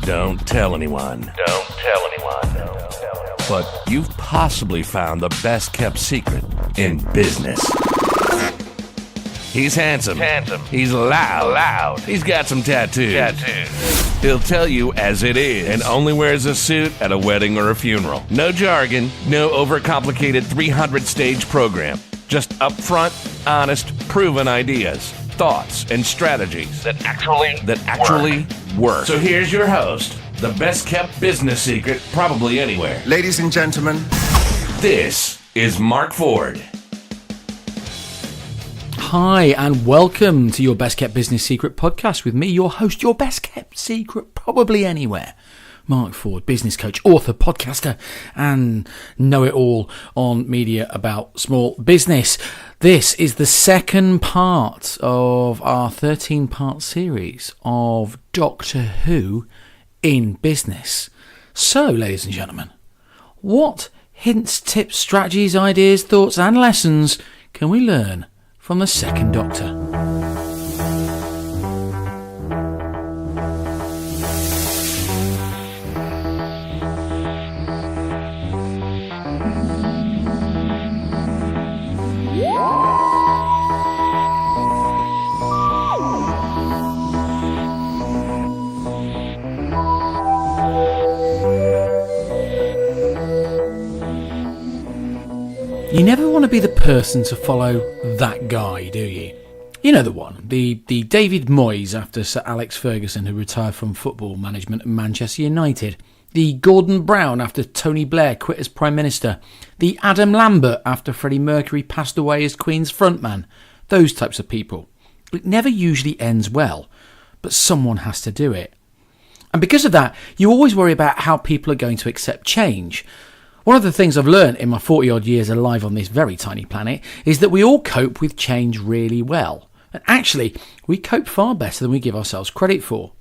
Don't tell anyone. Don't tell anyone. But you've possibly found the best kept secret in business. He's handsome. He's loud. He's got some tattoos. He'll tell you as it is and only wears a suit at a wedding or a funeral. No jargon, no overcomplicated 300-stage program. Just upfront, honest, proven ideas, thoughts, and strategies That actually work. So here's your host, the best kept business secret probably anywhere. Ladies and gentlemen, This is Mark Ford. Hi, and welcome to your Best Kept Business Secret podcast with me, your host, your best kept secret probably anywhere, Mark Ford, business coach, author, podcaster, and know-it-all on media about small business. This is the second part of our 13-part series of Doctor Who in business. So, ladies and gentlemen, what hints, tips, strategies, ideas, thoughts, and lessons can we learn from the Second Doctor? You never want to be the person to follow that guy, do you? You know the one, the David Moyes after Sir Alex Ferguson, who retired from football management at Manchester United. The Gordon Brown after Tony Blair quit as Prime Minister. The Adam Lambert after Freddie Mercury passed away as Queen's frontman. Those types of people. It never usually ends well, but someone has to do it. And because of that, you always worry about how people are going to accept change. One of the things I've learned in my 40-odd years alive on this very tiny planet is that we all cope with change really well. And actually, we cope far better than we give ourselves credit for.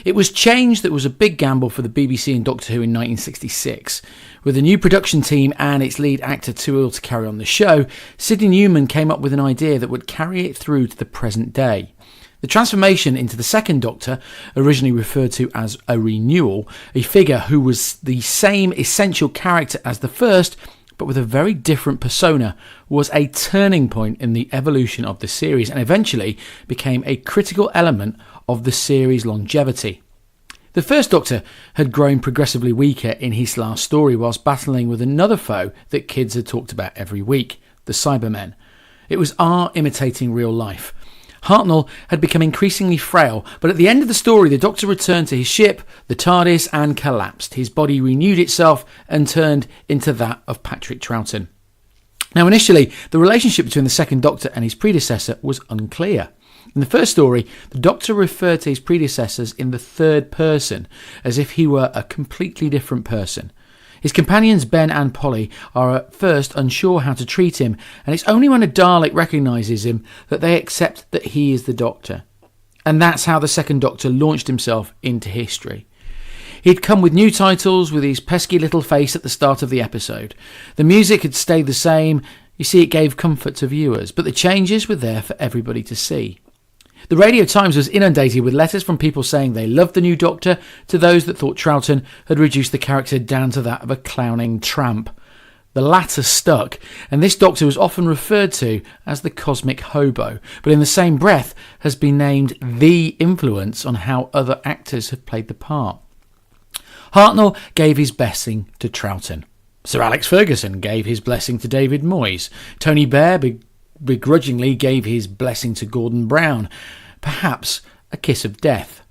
It was change that was a big gamble for the BBC and Doctor Who in 1966. With a new production team and its lead actor too ill to carry on the show, Sidney Newman came up with an idea that would carry it through to the present day. The transformation into the Second Doctor, originally referred to as a renewal, a figure who was the same essential character as the first, but with a very different persona, was a turning point in the evolution of the series and eventually became a critical element of the series' longevity. The First Doctor had grown progressively weaker in his last story whilst battling with another foe that kids had talked about every week, the Cybermen. It was art imitating real life. Hartnell had become increasingly frail, but at the end of the story the Doctor returned to his ship, the TARDIS, and collapsed. His body renewed itself and turned into that of Patrick Troughton. Now initially, the relationship between the Second Doctor and his predecessor was unclear. In the first story, the Doctor referred to his predecessors in the third person, as if he were a completely different person. His companions Ben and Polly are at first unsure how to treat him, and it's only when a Dalek recognises him that they accept that he is the Doctor. And that's how the Second Doctor launched himself into history. He'd come with new titles with his pesky little face at the start of the episode. The music had stayed the same, you see, it gave comfort to viewers, but the changes were there for everybody to see. The Radio Times was inundated with letters from people saying they loved the new Doctor to those that thought Troughton had reduced the character down to that of a clowning tramp. The latter stuck, and this Doctor was often referred to as the cosmic hobo, but in the same breath has been named the influence on how other actors have played the part. Hartnell gave his blessing to Troughton. Sir Alex Ferguson gave his blessing to David Moyes. Tony Blair begrudgingly gave his blessing to Gordon Brown, perhaps a kiss of death.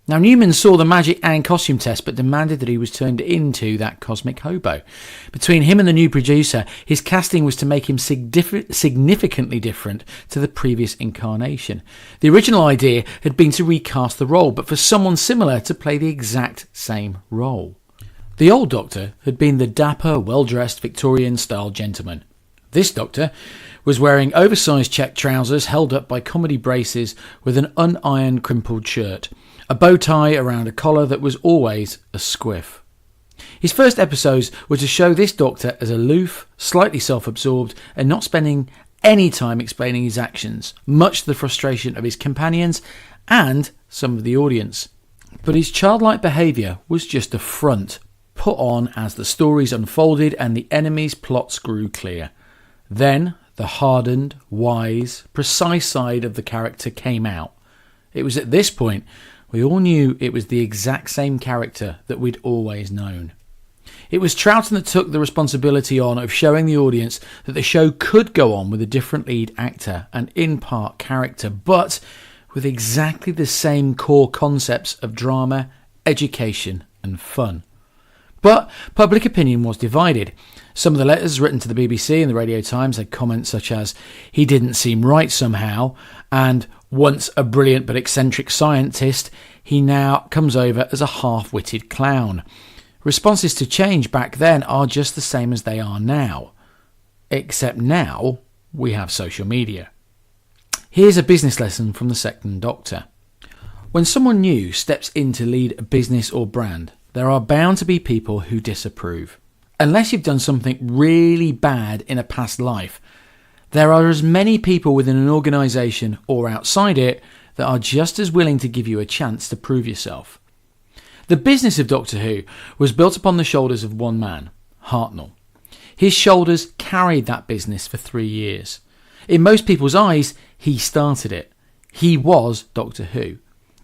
Now Newman saw the magic and costume test but demanded that he was turned into that cosmic hobo. Between him and the new producer, his casting was to make him significantly different to the previous incarnation. The original idea had been to recast the role, but for someone similar to play the exact same role. The old Doctor had been the dapper, well-dressed Victorian-style gentleman. This Doctor was wearing oversized check trousers held up by comedy braces with an unironed crimpled shirt, a bow tie around a collar that was always a squiff. His first episodes were to show this Doctor as aloof, slightly self-absorbed, and not spending any time explaining his actions, much to the frustration of his companions and some of the audience. But his childlike behaviour was just a front, put on as the stories unfolded and the enemy's plots grew clear. Then the hardened, wise, precise side of the character came out. It was at this point we all knew it was the exact same character that we'd always known. It was Troughton that took the responsibility on of showing the audience that the show could go on with a different lead actor and in part character, but with exactly the same core concepts of drama, education and fun. But public opinion was divided. Some of the letters written to the BBC and the Radio Times had comments such as, "He didn't seem right somehow," and "Once a brilliant but eccentric scientist, he now comes over as a half-witted clown." Responses to change back then are just the same as they are now. Except now we have social media. Here's a business lesson from the Second Doctor. When someone new steps in to lead a business or brand, there are bound to be people who disapprove. Unless you've done something really bad in a past life, there are as many people within an organisation or outside it that are just as willing to give you a chance to prove yourself. The business of Doctor Who was built upon the shoulders of one man, Hartnell. His shoulders carried that business for 3 years. In most people's eyes, he started it. He was Doctor Who.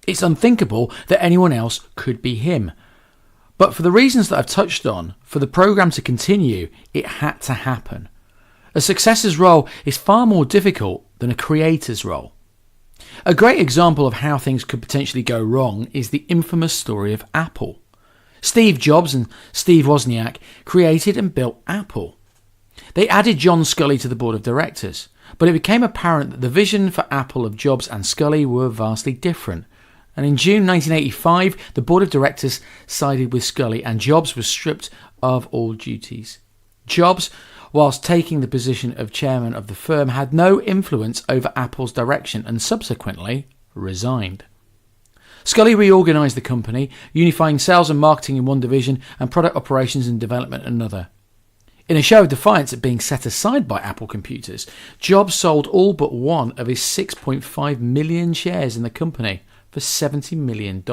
It's unthinkable that anyone else could be him. But for the reasons that I've touched on, for the programme to continue, it had to happen. A successor's role is far more difficult than a creator's role. A great example of how things could potentially go wrong is the infamous story of Apple. Steve Jobs and Steve Wozniak created and built Apple. They added John Scully to the board of directors, but it became apparent that the vision for Apple of Jobs and Scully were vastly different. And in June 1985, the board of directors sided with Scully and Jobs was stripped of all duties. Jobs, whilst taking the position of chairman of the firm, had no influence over Apple's direction and subsequently resigned. Scully reorganised the company, unifying sales and marketing in one division and product operations and development in another. In a show of defiance at being set aside by Apple Computers, Jobs sold all but one of his 6.5 million shares in the company for $70 million.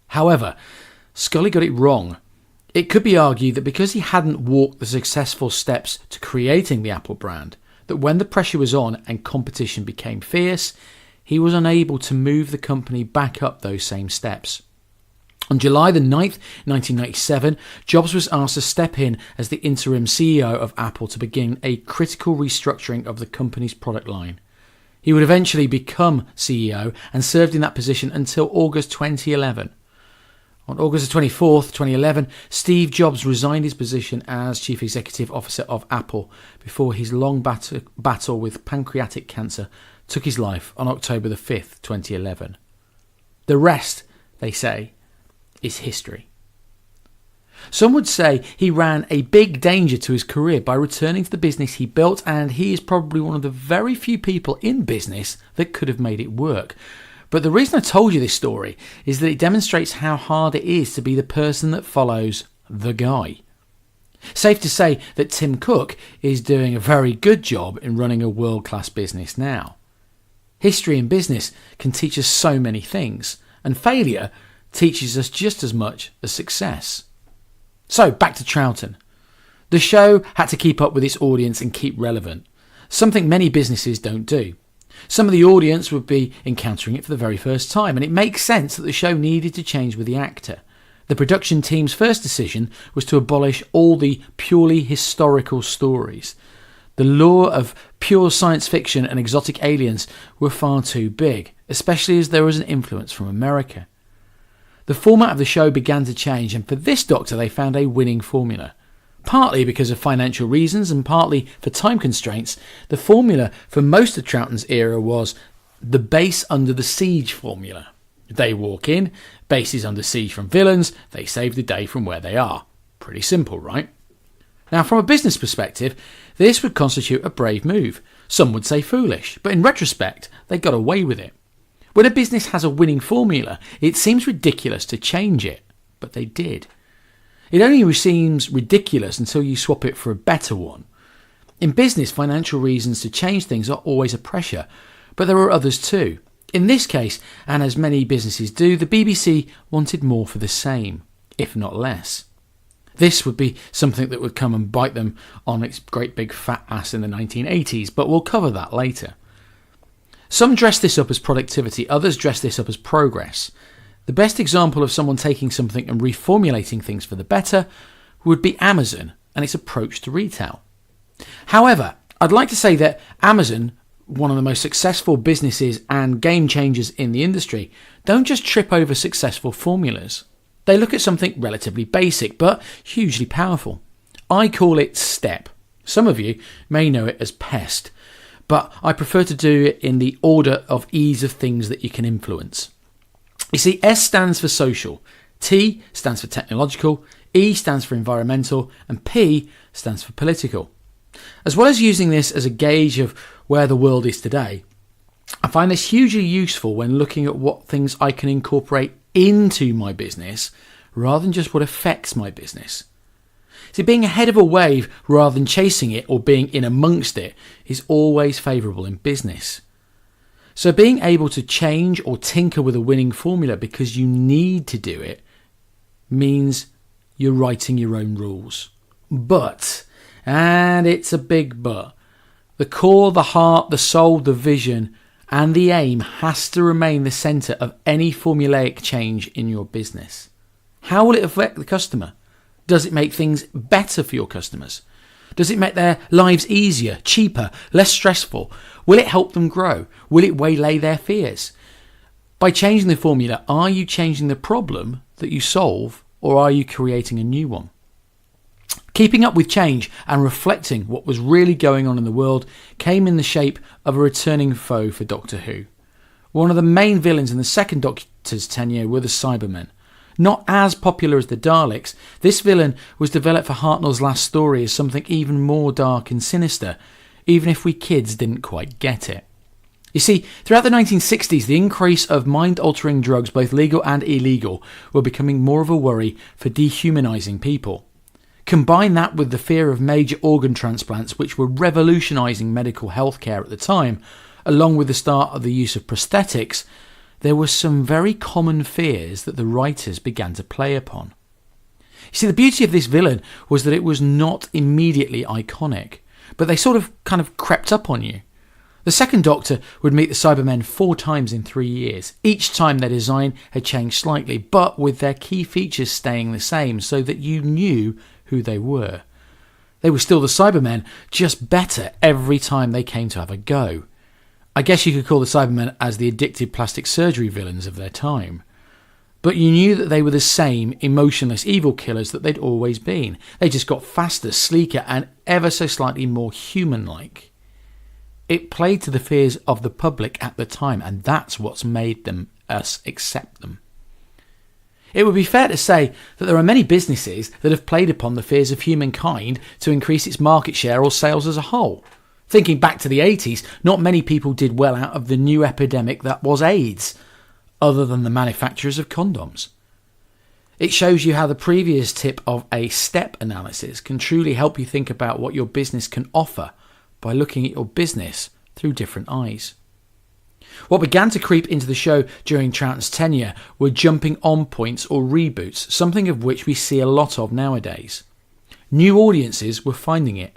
However, Scully got it wrong. It could be argued that because he hadn't walked the successful steps to creating the Apple brand, that when the pressure was on and competition became fierce, he was unable to move the company back up those same steps. On July the 9th, 1997, Jobs was asked to step in as the interim CEO of Apple to begin a critical restructuring of the company's product line. He would eventually become CEO and served in that position until August 2011. On August 24th, 2011, Steve Jobs resigned his position as Chief Executive Officer of Apple before his long battle with pancreatic cancer took his life on October the 5th, 2011. The rest, they say, is history. Some would say he ran a big danger to his career by returning to the business he built, and he is probably one of the very few people in business that could have made it work. But the reason I told you this story is that it demonstrates how hard it is to be the person that follows the guy. Safe to say that Tim Cook is doing a very good job in running a world-class business now. History in business can teach us so many things, and failure teaches us just as much as success. So, back to Troughton. The show had to keep up with its audience and keep relevant, something many businesses don't do. Some of the audience would be encountering it for the very first time, and it makes sense that the show needed to change with the actor. The production team's first decision was to abolish all the purely historical stories. The lure of pure science fiction and exotic aliens were far too big, especially as there was an influence from America. The format of the show began to change, and for this Doctor they found a winning formula. Partly because of financial reasons and partly for time constraints, the formula for most of Troughton's era was the base under the siege formula. They walk in, base is under siege from villains, they save the day from where they are. Pretty simple, right? Now, from a business perspective, this would constitute a brave move. Some would say foolish, but in retrospect, they got away with it. When a business has a winning formula, it seems ridiculous to change it, but they did. It only seems ridiculous until you swap it for a better one. In business, financial reasons to change things are always a pressure, but there are others too. In this case, and as many businesses do, the BBC wanted more for the same, if not less. This would be something that would come and bite them on its great big fat ass in the 1980s, but we'll cover that later. Some dress this up as productivity, others dress this up as progress. The best example of someone taking something and reformulating things for the better would be Amazon and its approach to retail. However, I'd like to say that Amazon, one of the most successful businesses and game changers in the industry, don't just trip over successful formulas. They look at something relatively basic but hugely powerful. I call it STEP. Some of you may know it as PEST, but I prefer to do it in the order of ease of things that you can influence. You see, S stands for social, T stands for technological, E stands for environmental, and P stands for political. As well as using this as a gauge of where the world is today, I find this hugely useful when looking at what things I can incorporate into my business rather than just what affects my business. See, being ahead of a wave rather than chasing it or being in amongst it is always favourable in business. So being able to change or tinker with a winning formula because you need to do it means you're writing your own rules. But, and it's a big but, the core, the heart, the soul, the vision and the aim has to remain the centre of any formulaic change in your business. How will it affect the customer? Does it make things better for your customers? Does it make their lives easier, cheaper, less stressful? Will it help them grow? Will it waylay their fears? By changing the formula, are you changing the problem that you solve, or are you creating a new one? Keeping up with change and reflecting what was really going on in the world came in the shape of a returning foe for Doctor Who. One of the main villains in the second Doctor's tenure were the Cybermen. Not as popular as the Daleks, this villain was developed for Hartnell's last story as something even more dark and sinister, even if we kids didn't quite get it. You see, throughout the 1960s, the increase of mind-altering drugs, both legal and illegal, were becoming more of a worry for dehumanising people. Combine that with the fear of major organ transplants, which were revolutionising medical healthcare at the time, along with the start of the use of prosthetics, there were some very common fears that the writers began to play upon. You see, the beauty of this villain was that it was not immediately iconic, but they sort of kind of crept up on you. The second Doctor would meet the Cybermen 4 times in 3 years. Each time their design had changed slightly, but with their key features staying the same so that you knew who they were. They were still the Cybermen, just better every time they came to have a go. I guess you could call the Cybermen as the addictive plastic surgery villains of their time. But you knew that they were the same emotionless evil killers that they'd always been. They just got faster, sleeker, and ever so slightly more human-like. It played to the fears of the public at the time, and that's what's made us accept them. It would be fair to say that there are many businesses that have played upon the fears of humankind to increase its market share or sales as a whole. Thinking back to the 80s, not many people did well out of the new epidemic that was AIDS, other than the manufacturers of condoms. It shows you how the previous tip of a STEP analysis can truly help you think about what your business can offer by looking at your business through different eyes. What began to creep into the show during Troughton's tenure were jumping on points or reboots, something of which we see a lot of nowadays. New audiences were finding it.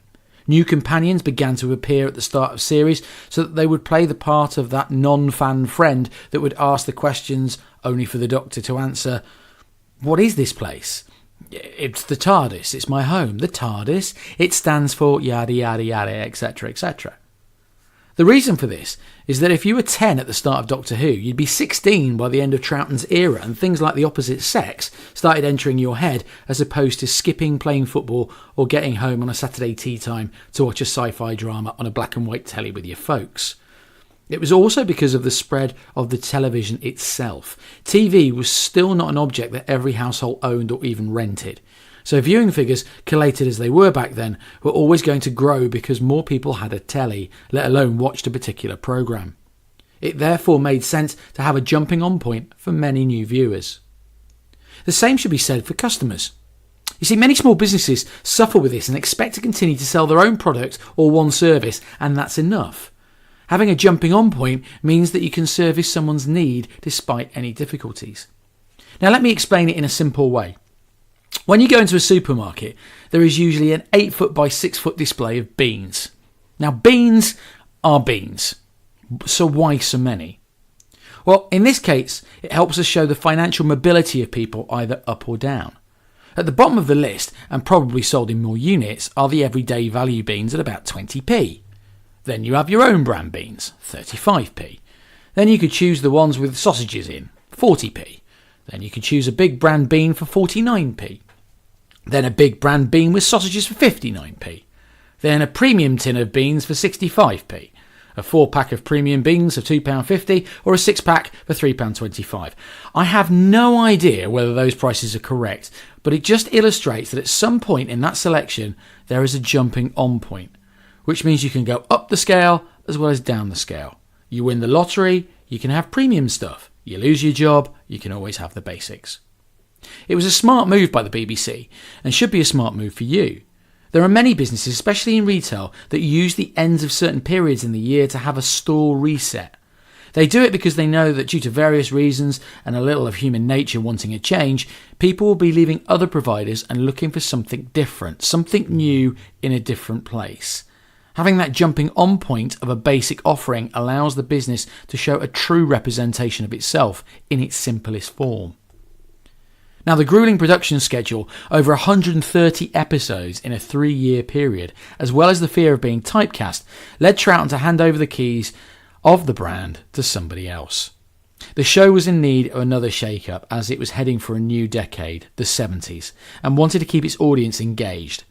New companions began to appear at the start of series so that they would play the part of that non-fan friend that would ask the questions only for the Doctor to answer, "What is this place?" "It's the TARDIS, it's my home." "The TARDIS? It stands for yada yada yada, etc, etc. The reason for this is that if you were 10 at the start of Doctor Who, you'd be 16 by the end of Troughton's era, and things like the opposite sex started entering your head as opposed to skipping playing football or getting home on a Saturday tea time to watch a sci-fi drama on a black and white telly with your folks. It was also because of the spread of the television itself. TV was still not an object that every household owned or even rented. So viewing figures, collated as they were back then, were always going to grow because more people had a telly, let alone watched a particular programme. It therefore made sense to have a jumping on point for many new viewers. The same should be said for customers. You see, many small businesses suffer with this and expect to continue to sell their own product or one service, and that's enough. Having a jumping on point means that you can service someone's need despite any difficulties. Now let me explain it in a simple way. When you go into a supermarket, there is usually an 8 foot by 6 foot display of beans. Now beans are beans, so why so many? Well, in this case, it helps us show the financial mobility of people either up or down. At the bottom of the list, and probably sold in more units, are the everyday value beans at about 20p. Then you have your own brand beans, 35p. Then you could choose the ones with sausages in, 40p. Then you could choose a big brand bean for 49p. Then a big brand bean with sausages for 59p. Then a premium tin of beans for 65p. A 4-pack of premium beans for £2.50 or a 6-pack for £3.25. I have no idea whether those prices are correct, but it just illustrates that at some point in that selection there is a jumping on point, which means you can go up the scale as well as down the scale. You win the lottery, you can have premium stuff. You lose your job, you can always have the basics. It was a smart move by the BBC and should be a smart move for you. There are many businesses, especially in retail, that use the ends of certain periods in the year to have a store reset. They do it because they know that due to various reasons and a little of human nature wanting a change, people will be leaving other providers and looking for something different, something new in a different place. Having that jumping on point of a basic offering allows the business to show a true representation of itself in its simplest form. Now, the gruelling production schedule, over 130 episodes in a 3-year period, as well as the fear of being typecast, led Troughton to hand over the keys of the brand to somebody else. The show was in need of another shake-up as it was heading for a new decade, the 70s, and wanted to keep its audience engaged.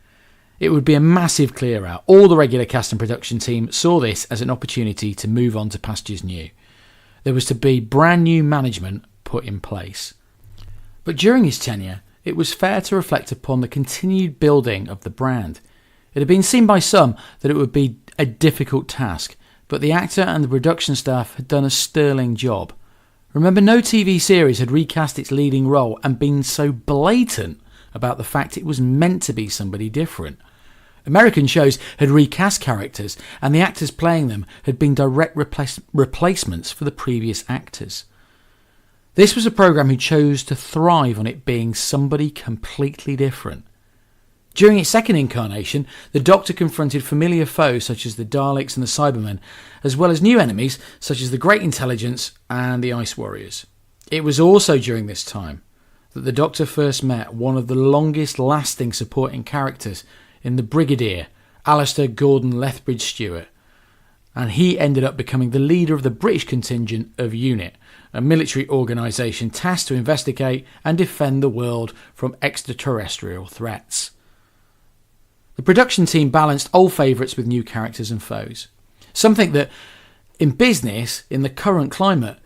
It would be a massive clear out. All the regular cast and production team saw this as an opportunity to move on to pastures new. There was to be brand new management put in place. But during his tenure, it was fair to reflect upon the continued building of the brand. It had been seen by some that it would be a difficult task, but the actor and the production staff had done a sterling job. Remember, no TV series had recast its leading role and been so blatant about the fact it was meant to be somebody different. American shows had recast characters, and the actors playing them had been direct replacements for the previous actors. This was a programme who chose to thrive on it being somebody completely different. During its second incarnation, the Doctor confronted familiar foes such as the Daleks and the Cybermen, as well as new enemies such as the Great Intelligence and the Ice Warriors. It was also during this time that the Doctor first met one of the longest lasting supporting characters in the Brigadier, Alistair Gordon Lethbridge Stewart, and he ended up becoming the leader of the British contingent of UNIT, a military organisation tasked to investigate and defend the world from extraterrestrial threats. The production team balanced old favourites with new characters and foes, something that, in business, in the current climate,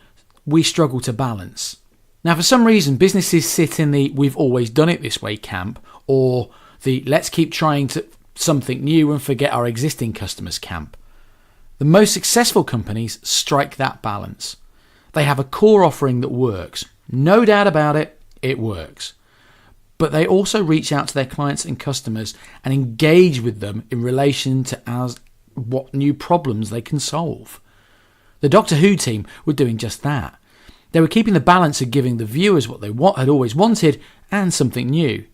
we struggle to balance. Now, for some reason, businesses sit in the "we've always done it this way" camp, or the "let's keep trying something new and forget our existing customers" camp. The most successful companies strike that balance. They have a core offering that works. No doubt about it, it works. But they also reach out to their clients and customers and engage with them in relation to what new problems they can solve. The Doctor Who team were doing just that. They were keeping the balance of giving the viewers what they had always wanted and something new,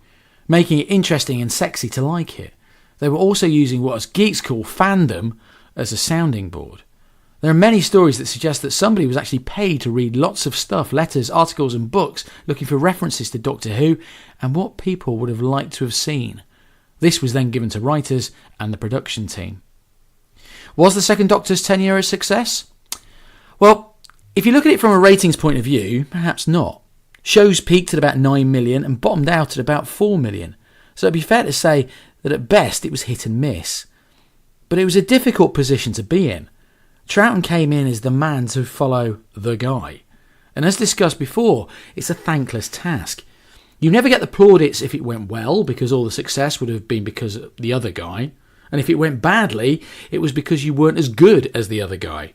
making it interesting and sexy to like it. They were also using what us geeks call fandom as a sounding board. There are many stories that suggest that somebody was actually paid to read lots of stuff, letters, articles and books looking for references to Doctor Who and what people would have liked to have seen. This was then given to writers and the production team. Was the second Doctor's tenure a success? Well, if you look at it from a ratings point of view, perhaps not. Shows peaked at about 9 million and bottomed out at about 4 million. So it'd be fair to say that at best it was hit and miss. But it was a difficult position to be in. Troughton came in as the man to follow the guy. And as discussed before, it's a thankless task. You never get the plaudits if it went well, because all the success would have been because of the other guy. And if it went badly, it was because you weren't as good as the other guy.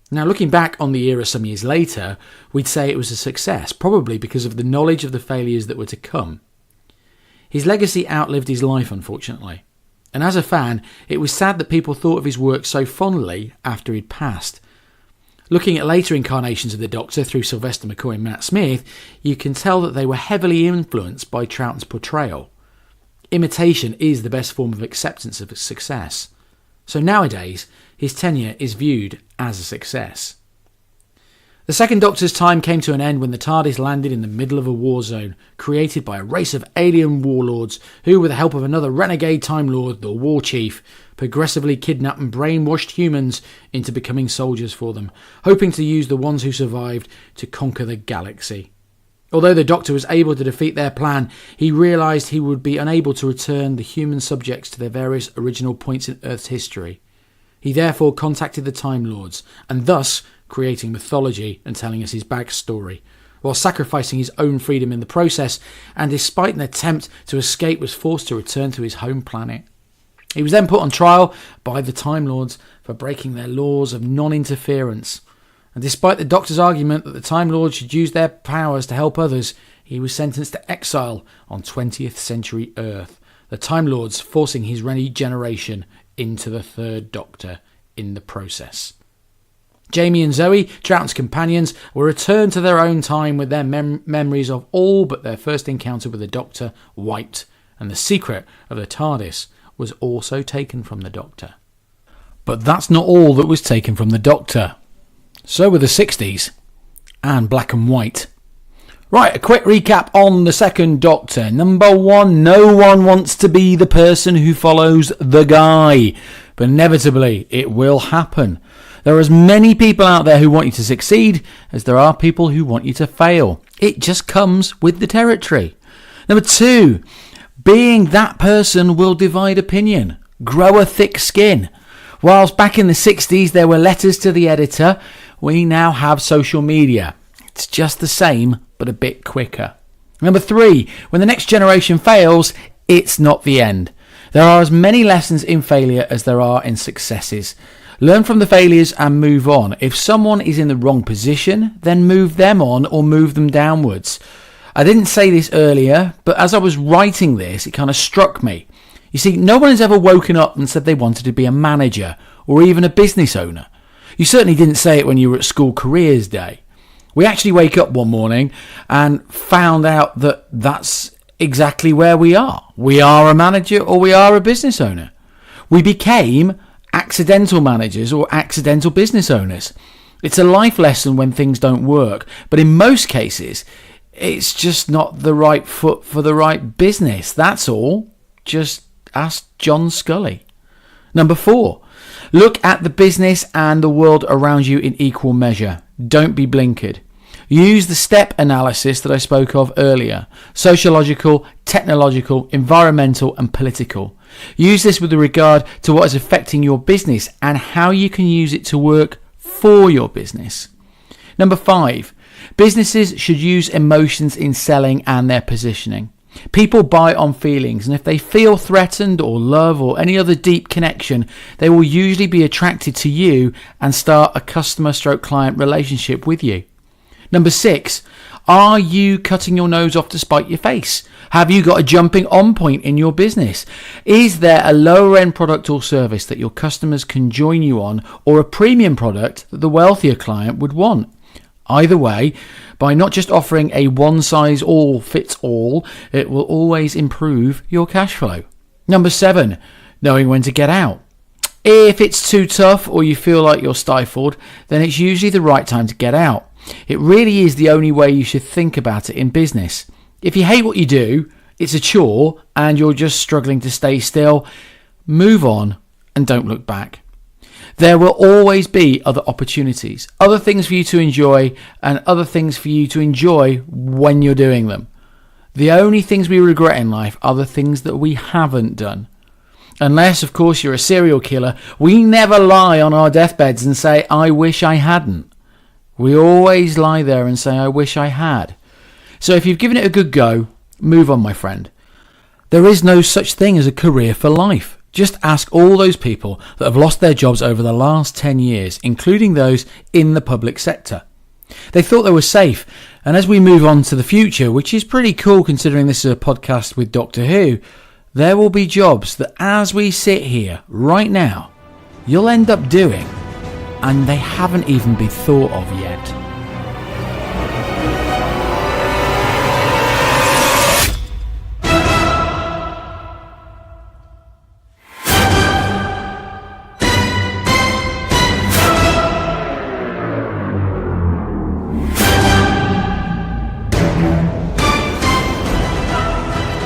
Now, looking back on the era some years later, we'd say it was a success, probably because of the knowledge of the failures that were to come. His legacy outlived his life, unfortunately. And as a fan, it was sad that people thought of his work so fondly after he'd passed. Looking at later incarnations of the Doctor through Sylvester McCoy and Matt Smith, you can tell that they were heavily influenced by Troughton's portrayal. Imitation is the best form of acceptance of success. So nowadays, his tenure is viewed as a success. The second Doctor's time came to an end when the TARDIS landed in the middle of a war zone created by a race of alien warlords who, with the help of another renegade Time Lord, the War Chief, progressively kidnapped and brainwashed humans into becoming soldiers for them, hoping to use the ones who survived to conquer the galaxy. Although the Doctor was able to defeat their plan, he realised he would be unable to return the human subjects to their various original points in Earth's history. He therefore contacted the Time Lords, and thus creating mythology and telling us his backstory, while sacrificing his own freedom in the process, and despite an attempt to escape was forced to return to his home planet. He was then put on trial by the Time Lords for breaking their laws of non-interference, and despite the Doctor's argument that the Time Lords should use their powers to help others, he was sentenced to exile on 20th century Earth, the Time Lords forcing his regeneration into the Third Doctor in the process. Jamie and Zoe, Troughton's companions, were returned to their own time with their memories of all but their first encounter with the Doctor wiped, and the secret of the TARDIS was also taken from the Doctor. But that's not all that was taken from the Doctor. So were the 60s, and black and white. Right, a quick recap on the second Doctor. Number 1, no one wants to be the person who follows the guy, but inevitably it will happen. There are as many people out there who want you to succeed as there are people who want you to fail. It just comes with the territory. Number 2, being that person will divide opinion. Grow a thick skin. Whilst back in the 60s there were letters to the editor, we now have social media. It's just the same, but a bit quicker. Number 3, when the next generation fails, it's not the end. There are as many lessons in failure as there are in successes. Learn from the failures and move on. If someone is in the wrong position, then move them on or move them downwards. I didn't say this earlier, but as I was writing this, it kind of struck me. You see, no one has ever woken up and said they wanted to be a manager or even a business owner. You certainly didn't say it when you were at school careers day. We actually wake up one morning and found out that that's exactly where we are. We are a manager or we are a business owner. We became accidental managers or accidental business owners. It's a life lesson when things don't work, but in most cases it's just not the right foot for the right business. That's all. Just ask John Scully. Number 4, look at the business and the world around you in equal measure. Don't be blinkered. Use the step analysis that I spoke of earlier: sociological, technological, environmental and political. Use this with regard to what is affecting your business and how you can use it to work for your business. Number 5, businesses should use emotions in selling and their positioning. People buy on feelings, and if they feel threatened or love or any other deep connection, they will usually be attracted to you and start a customer/client relationship with you. Number 6, are you cutting your nose off to spite your face? Have you got a jumping on point in your business? Is there a lower end product or service that your customers can join you on, or a premium product that the wealthier client would want? Either way, by not just offering a one-size-all-fits-all, it will always improve your cash flow. Number 7, knowing when to get out. If it's too tough or you feel like you're stifled, then it's usually the right time to get out. It really is the only way you should think about it in business. If you hate what you do, it's a chore, and you're just struggling to stay still, move on and don't look back. There will always be other opportunities, other things for you to enjoy, and other things for you to enjoy when you're doing them. The only things we regret in life are the things that we haven't done. Unless, of course, you're a serial killer, we never lie on our deathbeds and say, I wish I hadn't. We always lie there and say, I wish I had. So if you've given it a good go, move on, my friend. There is no such thing as a career for life. Just ask all those people that have lost their jobs over the last 10 years, including those in the public sector. They thought they were safe, and as we move on to the future, which is pretty cool considering this is a podcast with Doctor Who, there will be jobs that as we sit here right now, you'll end up doing, and they haven't even been thought of yet.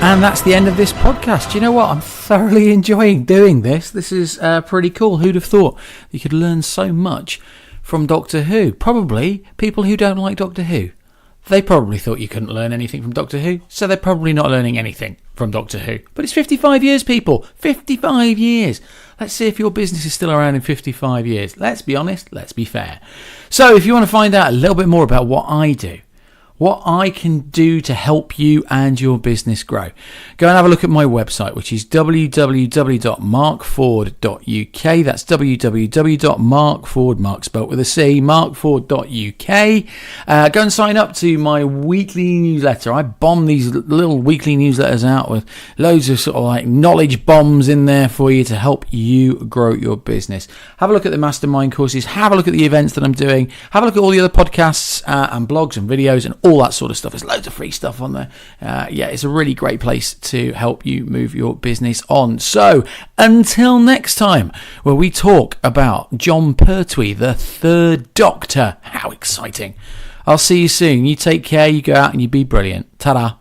And that's the end of this podcast. Do you know what? I'm thoroughly enjoying doing this. This is pretty cool. Who'd have thought you could learn so much from Doctor Who? Probably people who don't like Doctor Who. They probably thought you couldn't learn anything from Doctor Who, so they're probably not learning anything from Doctor Who. But it's 55 years, people. 55 years. Let's see if your business is still around in 55 years. Let's be honest. Let's be fair. So if you want to find out a little bit more about what I do, what I can do to help you and your business grow, go and have a look at my website, which is www.markford.uk. That's www.markford, Mark spelt with a C, markford.uk. Go and sign up to my weekly newsletter. I bomb these little weekly newsletters out with loads of sort of like knowledge bombs in there for you to help you grow your business. Have a look at the mastermind courses. Have a look at the events that I'm doing. Have a look at all the other podcasts and blogs and videos and all that sort of stuff. There's loads of free stuff on there. Yeah, it's a really great place to help you move your business on. So until next time, where we talk about Jon Pertwee, the Third Doctor. How exciting. I'll see you soon. You take care, you go out and you be brilliant. Ta-da.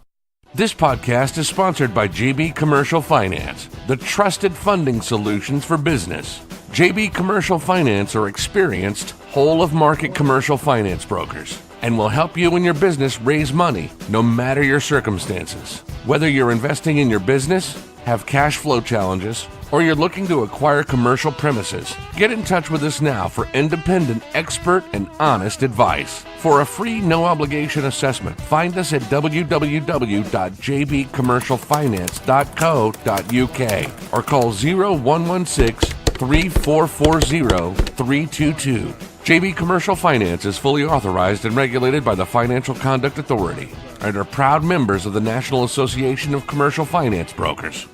This podcast is sponsored by JB Commercial Finance, the trusted funding solutions for business. JB Commercial Finance are experienced, whole-of-market commercial finance brokers and will help you and your business raise money no matter your circumstances. Whether you're investing in your business, have cash flow challenges, or you're looking to acquire commercial premises, get in touch with us now for independent, expert, and honest advice. For a free, no-obligation assessment, find us at www.jbcommercialfinance.co.uk or call 0116-3440-322. JB Commercial Finance is fully authorized and regulated by the Financial Conduct Authority and are proud members of the National Association of Commercial Finance Brokers.